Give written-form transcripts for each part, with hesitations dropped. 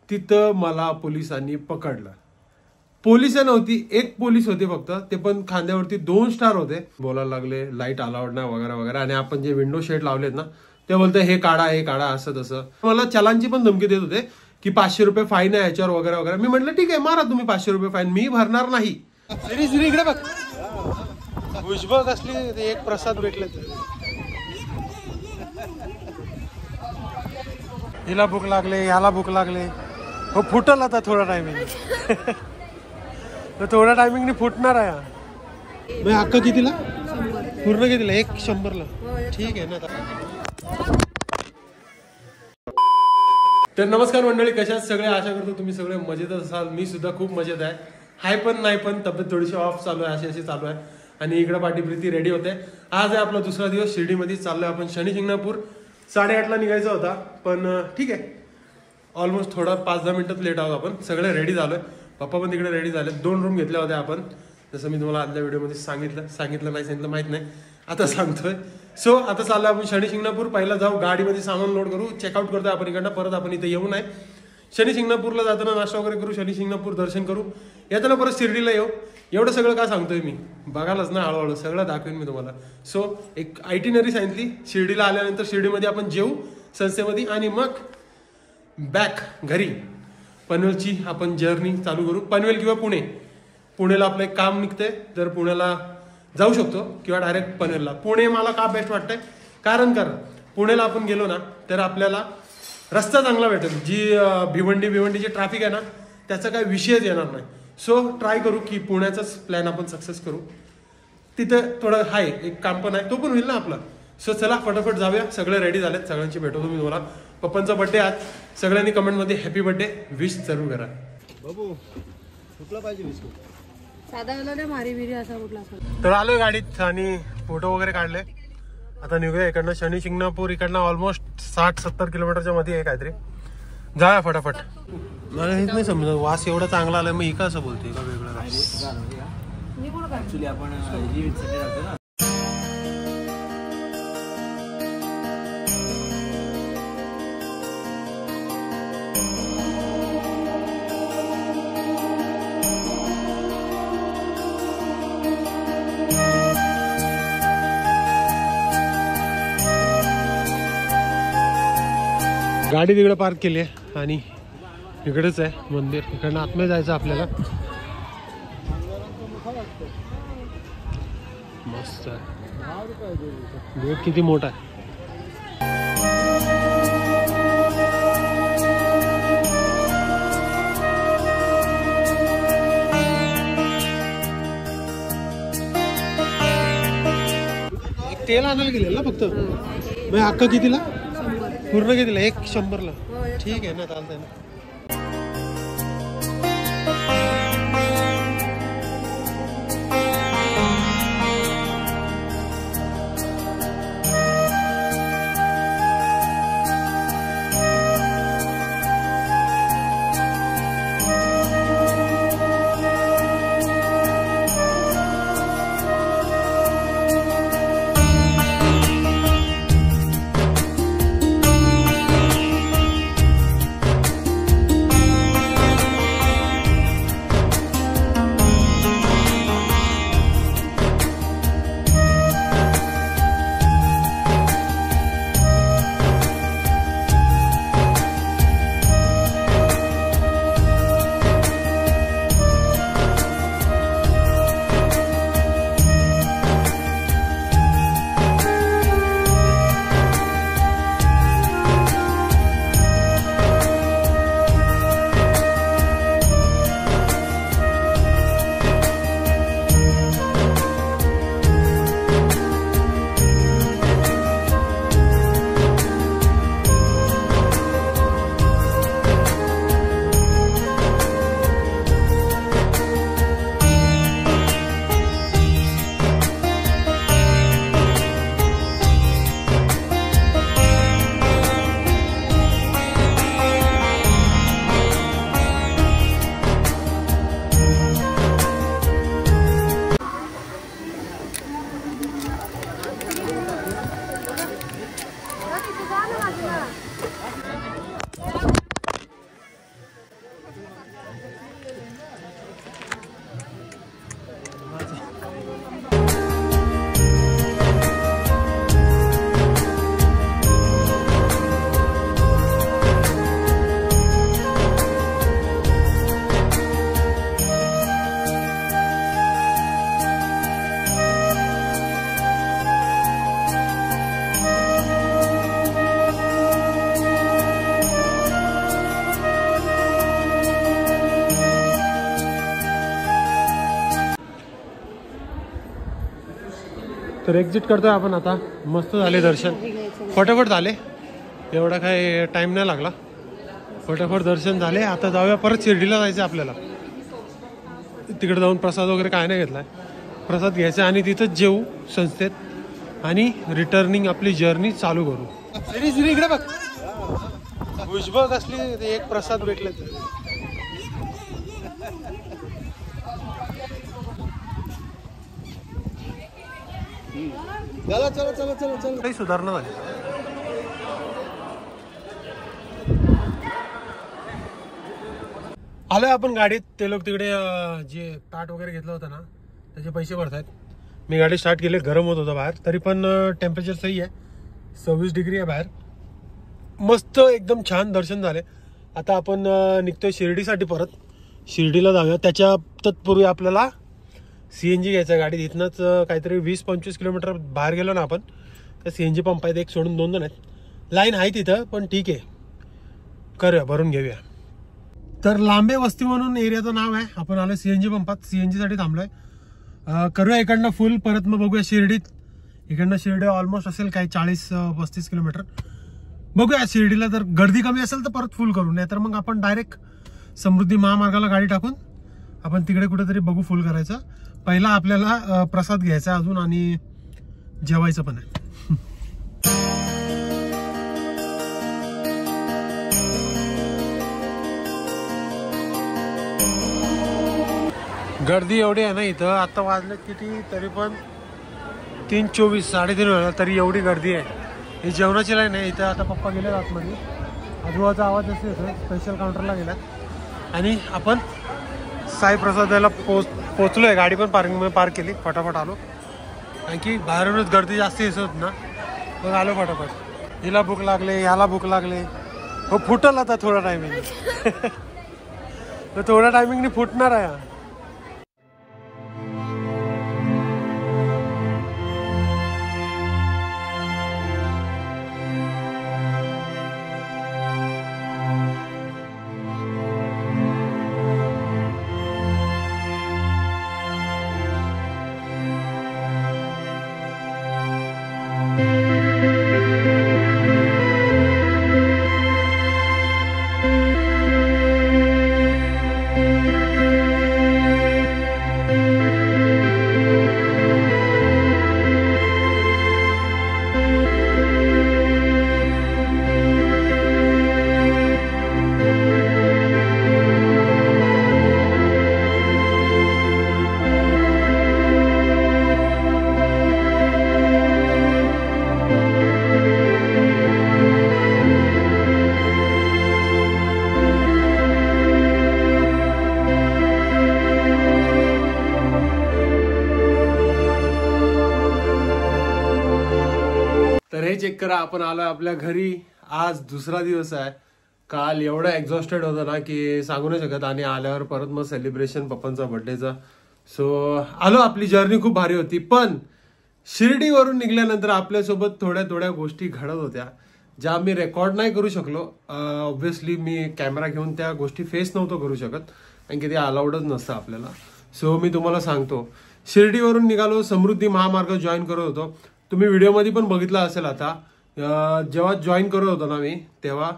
तिथं मला पोलिसांनी पकडलं. पोलिस नव्हती, एक पोलीस होते फक्त, ते पण खांद्यावरती 2 स्टार होते. बोलायला लागले लाईट अलाउड नाही वगैरे वगैरे. आणि आपण जे विंडो शेड लावलेत ना ते बोलते हे काढा असं तसं. मला चलांची पण धमकी देत होते की 500 रुपये फाईन आहे याच्यावर वगैरे वगैरे. मी म्हटलं ठीक आहे मारा तुम्ही 500 रुपये फाईन, मी भरणार नाही. इकडे बघ भुजबळ असली एक प्रसाद भेटले. हिला भूक लागले, याला भूक लागले. हो फुटल आता थोडा टायमिंग. थोड्या टायमिंगने फुटणार आहे. अक्का कितीला? पूर्ण कितीला? 100ला. ठीक आहे ना. तर नमस्कार मंडळी, कशात सगळे? आशा करतो तुम्ही सगळे मजेतच असाल. मी सुद्धा खूप मजेत आहे. हाय पण नाही पण तब्येत थोडीशी ऑफ चालू आहे, अशी चालू आहे. आणि इकडे पाठी प्रीती रेडी होते. आज आहे आपला दुसरा दिवस. शिर्डीमध्ये चाललोय आपण शनी शिंगणापूर. 8:30ला निघायचा होता पण ठीक आहे, ऑलमोस्ट थोडा 5-10 मिनिटात लेट आहोत. आपण सगळे रेडी झालोय. पप्पा पण तिकडे रेडी झाले. 2 रूम घेतल्या होत्या आपण, जसं मी तुम्हाला आजच्या व्हिडिओमध्ये सांगितलं माहित नाही, आता सांगतोय. सो आता चाललोय आपण शनी शिंगणापूर. पहिला जाऊ गाडीमध्ये सामान लोड करू, चेकआउट करतोय आपण इकडनं. परत आपण इथे येऊ नये. शनी शिंगणापूरला जाताना नाश्ता वगैरे करू, शनी शिंगणापूर दर्शन करू, येताना परत शिर्डीला येऊ. एवढं सगळं का सांगतोय मी, बघालच ना हळूहळू सगळं दाखवेन मी तुम्हाला. सो एक आयटिनरी सांगितली. शिर्डीला आल्यानंतर शिर्डीमध्ये आपण जेऊ संस्थेमध्ये आणि मग बॅक घरी. पनवेलची आपण जर्नी चालू करू. पनवेल किंवा पुणेला आपलं एक काम निघतंय, तर पुण्याला जाऊ शकतो किंवा डायरेक्ट पनवेलला. पुणे मला का बेस्ट वाटतंय, कारण पुण्याला आपण गेलो ना तर आपल्याला रस्ता चांगला भेटेल. जी भिवंडीची ट्रॅफिक आहे ना त्याचा काही विषयच येणार नाही. सो ट्राय करू की पुण्याचाच प्लॅन आपण सक्सेस करू. तिथं थोडं हाय एक काम पण आहे, तो पण होईल ना आपला. सो चला फटाफट जाऊया. सगळे रेडी झालेत, सगळ्यांची भेटवतो मी तुम्हाला. पप्पांचा बर्थडे आज. सगळ्यांनी कमेंटमध्ये हॅपी बर्थडे विश जरूर करा. बाबू कुठला पाहिजे विश? साधा वाला मारी बिरी असा कुठला? तर आलोय गाडीत आणि फोटो वगैरे काढले. आता निघूया इकडनं. शनी शिंगणापूर इकडनं ऑलमोस्ट 60-70 किलोमीटरच्या मध्ये आहे काहीतरी. जाऊया फटाफट. मला हेच नाही समजत, वास एवढा चांगला आलाय, मग ही का असं बोलते का वेगळं? गाडी तिकडे पार्क केली आहे आणि इकडेच आहे मंदिर. इकडनं आतमध्ये जायचं आपल्याला. मस्त आहे. गेट किती मोठा आहे. एक तेल आणायला गेलेलं ना फक्त. मग अक्का कितीला? पूर्ण कितीला? 100ला. ठीक आहे ना, चालतंय ना. तर एक्झिट करतोय आपण आता. मस्त झाले दर्शन, फटाफट झाले, एवढा काही टाइम नाही लागला, फटाफट दर्शन झाले. आता जाऊया परत शिर्डीला जायचं आपल्याला. तिकडे जाऊन प्रसाद वगैरे काय नाही घेतलाय, प्रसाद घ्यायचा आणि तिथंच जेवू संस्थेत आणि रिटर्निंग आपली जर्नी चालू करू. इकडे बघ, भुजबळ असली एक प्रसाद भेटले. चला चला चला चला चला. काही सुधारणा झाली. आलोय आपण गाडीत. ते लोक तिकडे जे ताट वगैरे घेतलं होतं ना त्याचे पैसे भरतायत. मी गाडी स्टार्ट केली, गरम होत होतं बाहेर, तरी पण टेम्परेचर सही आहे, 26 डिग्री आहे बाहेर. मस्त एकदम छान दर्शन झाले. आता आपण निघतोय शिर्डीसाठी, परत शिर्डीला जाऊया. त्याच्या तत्पूर्वी आपल्याला CNG घ्यायचं गाडीत. इथनंच काहीतरी 20-25 किलोमीटर बाहेर गेलो ना आपण, तर CNG पंप आहेत, एक सोडून 2 आहेत. लाईन आहे तिथं, पण ठीक आहे, करूया, भरून घेऊया. तर लांबे वस्ती म्हणून एरियाचं नाव आहे. आपण आलो CNG पंपात, CNG साठी थांबलोय. करूया इकडनं फुल, परत मग बघूया शिर्डीत. इकडनं शिर्डी ऑलमोस्ट असेल काही 40-35 किलोमीटर. बघूया शिर्डीला जर गर्दी कमी असेल तर परत फुल करू, नाही तर मग आपण डायरेक्ट समृद्धी महामार्गाला गाडी टाकून आपण तिकडे कुठेतरी बघू फुल करायचं. पहिला आपल्याला प्रसाद घ्यायचा अजून आणि जेवायचं पण आहे. गर्दी एवढी आहे ना इथं. आता वाजले किती तरी पण 3:24, 3:30 वेळा, तरी एवढी गर्दी आहे. ही जेवणाची लाईन आहे इथं. आता पप्पा गेले आतमध्ये, आजूबाजूचा आवाज असे येतो, स्पेशल काउंटरला गेल्यात आणि आपण साई प्रसादाला पोचलोय. गाडी पण पार्किंगमध्ये पार्क केली, फटाफट आलो, कारण की बाहेरूनच गर्दी जास्त दिसत ना, मग आलो फटाफट. हिला भूक लागले, ह्याला भूक लागले, हो फुटल आता थोडा टायमिंग. तर थोड्या टायमिंगने फुटणार आहे. तर हे चेक करा, आपण आलोय आपल्या घरी. आज दुसरा दिवस आहे. काल एवढा एक्झॉस्टेड होता ना की सांगू नाही शकत, आणि आल्यावर परत मग सेलिब्रेशन पप्पांचा बर्थडेचा. सो आलो, आपली जर्नी खूप भारी होती. पण शिर्डीवरून निघाल्यानंतर आपल्यासोबत थोड्या थोड्या गोष्टी घडत होत्या ज्या मी रेकॉर्ड नाही करू शकलो. ऑब्व्हियसली मी कॅमेरा घेऊन त्या गोष्टी फेस नव्हतो करू शकत, कारण की ते अलाउडच नसतं आपल्याला. सो मी तुम्हाला सांगतो. शिर्डीवरून निघालो, समृद्धी महामार्ग जॉईन करत होतो. तुम्ही व्हिडिओमध्ये पण बघितलं असेल. आता जेव्हा जॉईन करत होतो ना मी, तेव्हा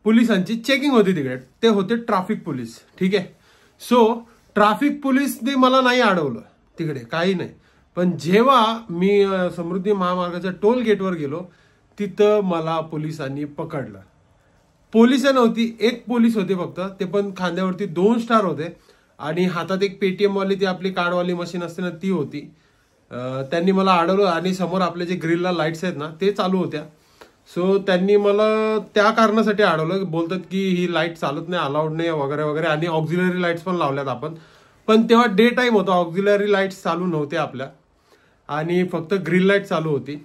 पोलिसांची चेकिंग होती तिकडे. ते होते ट्रॅफिक पोलीस, ठीक आहे. सो ट्रॅफिक पोलीसने मला नाही अडवलं तिकडे, काही नाही. पण जेव्हा मी समृद्धी महामार्गाच्या टोल गेटवर गेलो, तिथं मला पोलिसांनी पकडलं. पोलिस नव्हती, एक पोलीस होते फक्त, ते पण खांद्यावरती 2 स्टार होते आणि हातात एक पेटीएम वाली ती आपली कार्डवाली मशीन असते ना, ती होती. त्यांनी मला अडवलं आणि समोर आपले जे ग्रिलला लाईट्स आहेत ना ते चालू होत्या. सो त्यांनी मला त्या कारणासाठी अडवलं. बोलतात की ही लाईट चालत नाही, अलाउड नाही वगैरे वगैरे, आणि ऑक्झिलरी लाईट्स पण लावल्यात आपण. पण तेव्हा डे टाइम होता, ऑक्झिलरी लाईट्स चालू नव्हत्या आपल्या, आणि फक्त ग्रिल लाईट चालू होती.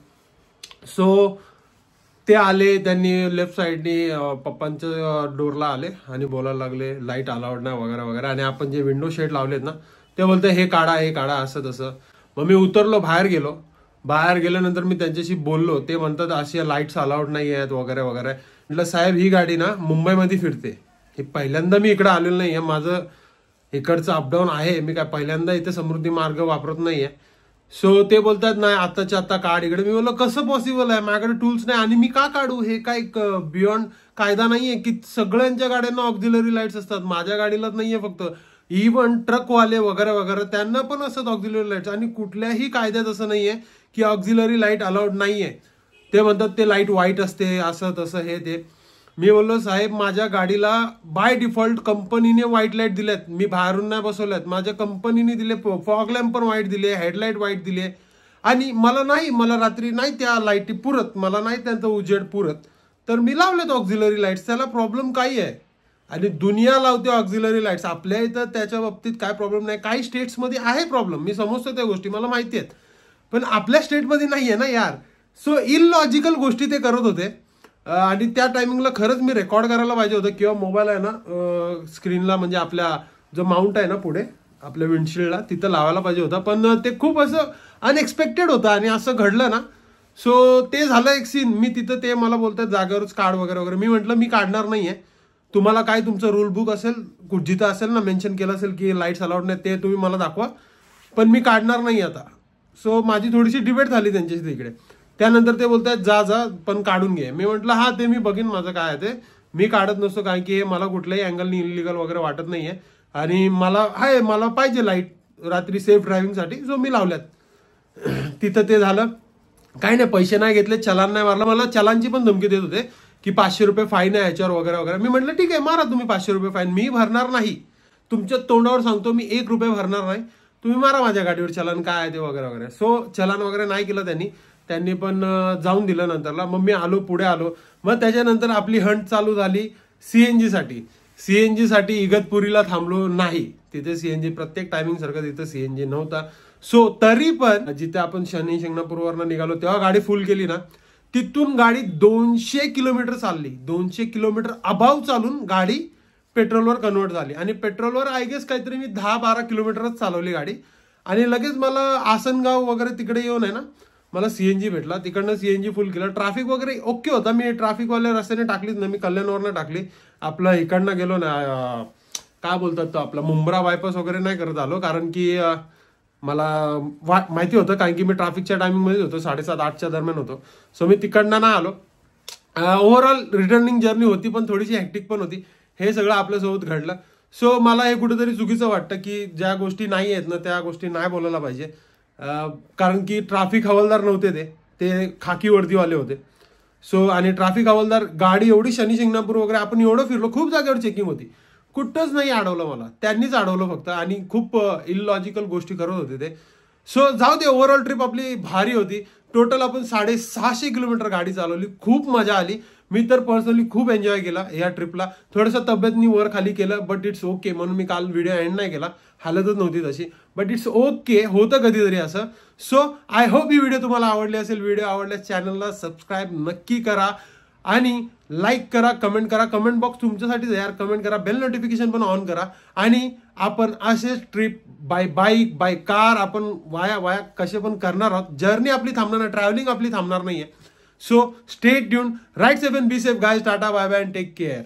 सो ते आले, त्यांनी लेफ्ट साईडनी पप्पांच्या डोरला आले आणि बोलायला लागले लाईट अलाउड नाही वगैरे वगैरे. आणि आपण जे विंडो शेड लावलेत ना ते बोलते हे काढा असं तसं. मग मी उतरलो, बाहेर गेलो. बाहेर गेल्यानंतर मी त्यांच्याशी बोललो. ते म्हणतात अशी लाईट्स अलाउड नाही आहेत वगैरे वगैरे. म्हटलं साहेब ही गाडी ना मुंबईमध्ये फिरते, हे पहिल्यांदा मी इकडे आलेलो नाही आहे, माझं इकडचं अपडाऊन आहे, मी काय पहिल्यांदा इथे समृद्धी मार्ग वापरत नाहीये. सो ते बोलतात नाही आताच्या आता काढ इकडे. मी बोललो कसं पॉसिबल आहे, माझ्याकडे टूल्स नाही आणि मी का काढू, हे काय बियॉन्ड कायदा नाहीये की सगळ्यांच्या गाड्यांना ऑक्झिलरी लाईट्स असतात, माझ्या गाडीलाच नाहीये फक्त. इव्हन ट्रकवाले वगैरे वगैरे त्यांना पण असतात ऑक्झिलरी लाईट्स, आणि कुठल्याही कायद्यात असं नाहीये की ऑक्झिलरी लाईट अलाउड नाहीये. ते म्हणतात ते लाईट वाईट असते असं तसं हे ते. मी बोललो साहेब माझ्या गाडीला बाय डिफॉल्ट कंपनीने व्हाईट लाईट दिल्यात, मी बाहेरून नाही बसवल्यात, माझ्या कंपनीने दिले. फॉग लॅम्प पण व्हाईट दिले, हेडलाईट व्हाईट दिले, आणि मला रात्री नाही त्या लाईटी पुरत, मला नाही त्यांचा उजेड पुरत, तर मी लावलेत ऑक्झिलरी लाईट्स. त्याला प्रॉब्लेम काही आहे? आणि दुनिया लावते ऑक्झिलरी लाईट्स, आपल्या इथं त्याच्या बाबतीत काय प्रॉब्लेम नाही. काही स्टेट्समध्ये आहे प्रॉब्लेम, मी समजतो त्या गोष्टी, मला माहिती आहेत, पण आपल्या स्टेटमध्ये नाहीये ना यार. सो इलॉजिकल गोष्टी ते करत होते. आणि त्या टायमिंगला खरंच मी रेकॉर्ड करायला पाहिजे होतं, किंवा मोबाईल आहे ना स्क्रीनला, म्हणजे आपल्या जो माउंट आहे ना पुढे आपल्या विंडशिल्डला तिथं लावायला पाहिजे होता. पण ते खूप असं अनएक्सपेक्टेड होतं आणि असं घडलं ना. सो ते झालं एक सीन. मी तिथं ते मला बोलतात जागेवरच काढ वगैरे वगैरे. मी म्हटलं मी काढणार नाहीये, तुम्हाला काय तुमचं रूल बुक असेल जिथं असेल ना मेन्शन केलं असेल की लाईट्स अलाउड नाही ते तुम्ही मला दाखवा, पण मी काढणार नाही आता. सो माझी थोडीशी डिबेट झाली त्यांच्याशी तिकडे. त्यानंतर ते बोलतात जा पण काढून घे. मी म्हटलं हा ते मी बघीन माझं काय आहे ते, मी काढत नसतो कारण की हे मला कुठल्याही अँगलनी इलिगल वगैरे वाटत नाहीये, आणि मला पाहिजे लाईट रात्री सेफ ड्रायव्हिंगसाठी. सो मी लावल्यात. तिथं ते झालं, काही नाही, पैसे नाही घेतले, चलान नाही मारलं. मला चलानची पण धमकी देत होते की 500 रुपये फाईन आहे याच्यावर वगैरे वगैरे. मी म्हटलं ठीक आहे मारा तुम्ही 500 रुपये फाईन, मी भरणार नाही, तुमच्या तोंडावर सांगतो मी 1 रुपये भरणार नाही, तुम्ही मारा माझ्या गाडीवर चलान काय आहे ते वगैरे वगैरे. सो चलान वगैरे नाही केलं त्यांनी पण जाऊन दिलं नंतरला. मग मी पुढे आलो. मग त्याच्यानंतर आपली हंट चालू झाली सीएनजी साठी. इगतपुरीला थांबलो नाही, तिथे सीएनजी प्रत्येक टायमिंग सारखं तिथे सीएनजी नव्हता. सो तरी पण जिथे आपण शनी शिंगणापूरवरनं निघालो तेव्हा गाडी फुल केली ना, तिथून गाडी 200 किलोमीटर चालली, 200 किलोमीटर अभाव चालून गाडी पेट्रोलवर कन्वर्ट झाली. आणि पेट्रोलवर आय गेस काहीतरी मी 10-12 किलोमीटरच चालवली गाडी, आणि लगेच मला आसनगाव वगैरे तिकडे येऊन आहे ना मला सीएनजी भेटला. तिकडनं सीएनजी फुल केलं. ट्रॅफिक वगैरे ओके होता, मी ट्रॅफिकवाल्या रस्त्याने टाकलीच ना, मी कल्याणवरनं टाकली. आपलं इकडनं गेलो ना काय बोलतात तो आपला मुंब्रा बायपास वगैरे नाही करत आलो, कारण की मला माहिती होतं, कारण की मी ट्रॅफिकच्या टायमिंगमध्ये होतो, 7:30-8च्या दरम्यान होतो. सो मी तिकडनं नाही आलो. ओव्हरऑल रिटर्निंग जर्नी होती पण थोडीशी हॅक्टिक पण होती. हे सगळं आपल्यासोबत घडलं. सो मला हे कुठेतरी चुकीचं वाटतं की ज्या गोष्टी नाही आहेत ना त्या गोष्टी नाही बोलायला पाहिजे. कारण की ट्रॅफिक हवालदार नव्हते, ते खाकी वर्दीवाले होते. सो आणि ट्रॅफिक हवालदार गाडी एवढी शनी शिंगणापूर वगैरे आपण एवढं फिरलो, खूप जागेवर चेकिंग होती, कुठंच नाही अडवलं मला, त्यांनीच अडवलं फक्त. आणि खूप इलॉजिकल गोष्टी करत होते ते. सो जाऊ दे, ओव्हरऑल ट्रिप आपली भारी होती. टोटल आपण 650 किलोमीटर गाडी चालवली, खूप मजा आली. मी तर पर्सनली खूप एन्जॉय केला या ट्रिपला. थोडंसं तब्येतनी वर खाली केलं, बट इट्स ओके. म्हणून मी काल व्हिडिओ एंड नाही केला, हालतच नव्हती तशी, बट इट्स ओके, होतं कधीतरी असं. So I hope he video तुम्हाला आवडली असेल. व्हिडिओ आवडल्यास चॅनलला सबस्क्राईब नक्की करा आणि लाईक करा, कमेंट करा. कमेंट बॉक्स तुमच्यासाठीच यार, कमेंट करा, बेल नोटिफिकेशन पण ऑन करा. आणि आपण असेच trip by bike by car आपण वाया कसे पण करणार आहोत. जर्नी आपली थांबणार नाही, ट्रॅव्हलिंग आपली थांबणार नाहीये. So stay tuned, right safe and be safe guys. Tata, bye bye and take care.